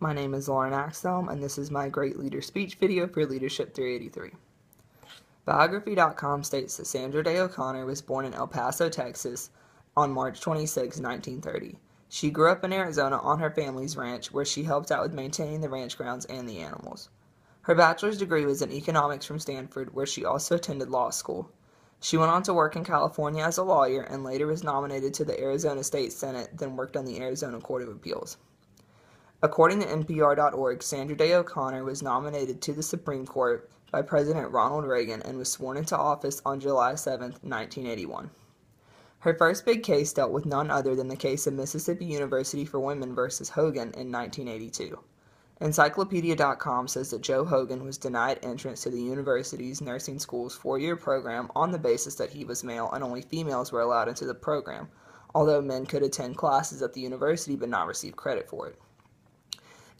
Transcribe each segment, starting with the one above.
My name is Lauren Axelm, and this is my Great Leader Speech video for Leadership 383. Biography.com states that Sandra Day O'Connor was born in El Paso, Texas on March 26, 1930. She grew up in Arizona on her family's ranch, where she helped out with maintaining the ranch grounds and the animals. Her bachelor's degree was in economics from Stanford, where she also attended law school. She went on to work in California as a lawyer and later was nominated to the Arizona State Senate, then worked on the Arizona Court of Appeals. According to NPR.org, Sandra Day O'Connor was nominated to the Supreme Court by President Ronald Reagan and was sworn into office on July 7, 1981. Her first big case dealt with none other than the case of Mississippi University for Women versus Hogan in 1982. Encyclopedia.com says that Joe Hogan was denied entrance to the university's nursing school's four-year program on the basis that he was male and only females were allowed into the program, although men could attend classes at the university but not receive credit for it.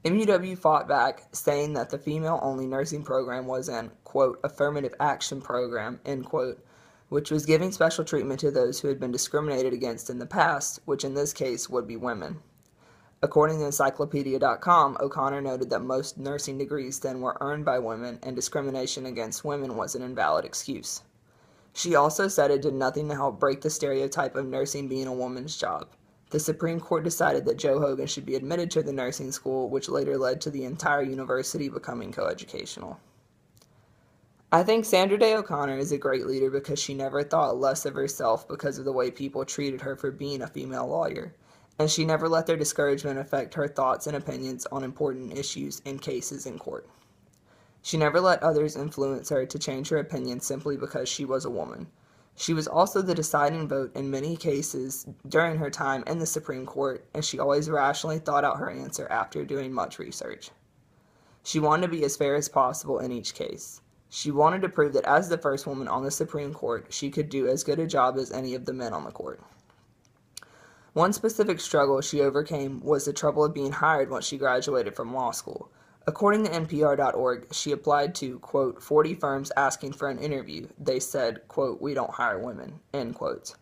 MUW fought back, saying that the female-only nursing program was an, quote, affirmative action program, end quote, which was giving special treatment to those who had been discriminated against in the past, which in this case would be women. According to Encyclopedia.com, O'Connor noted that most nursing degrees then were earned by women, and discrimination against women was an invalid excuse. She also said it did nothing to help break the stereotype of nursing being a woman's job. The Supreme Court decided that Joe Hogan should be admitted to the nursing school, which later led to the entire university becoming coeducational. I think Sandra Day O'Connor is a great leader because she never thought less of herself because of the way people treated her for being a female lawyer, and she never let their discouragement affect her thoughts and opinions on important issues and cases in court. She never let others influence her to change her opinion simply because she was a woman. She was also the deciding vote in many cases during her time in the Supreme Court, and she always rationally thought out her answer after doing much research. She wanted to be as fair as possible in each case. She wanted to prove that as the first woman on the Supreme Court, she could do as good a job as any of the men on the court. One specific struggle she overcame was the trouble of being hired once she graduated from law school. According to NPR.org, she applied to, quote, 40 firms asking for an interview. They said, quote, we don't hire women, end quote.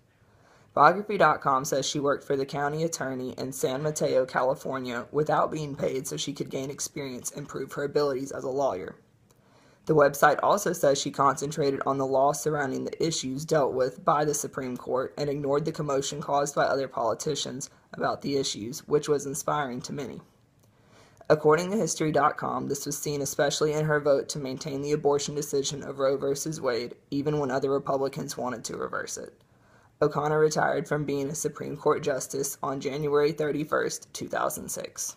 Biography.com says she worked for the county attorney in San Mateo, California, without being paid so she could gain experience and prove her abilities as a lawyer. The website also says she concentrated on the law surrounding the issues dealt with by the Supreme Court and ignored the commotion caused by other politicians about the issues, which was inspiring to many. According to History.com, this was seen especially in her vote to maintain the abortion decision of Roe v. Wade, even when other Republicans wanted to reverse it. O'Connor retired from being a Supreme Court justice on January 31, 2006.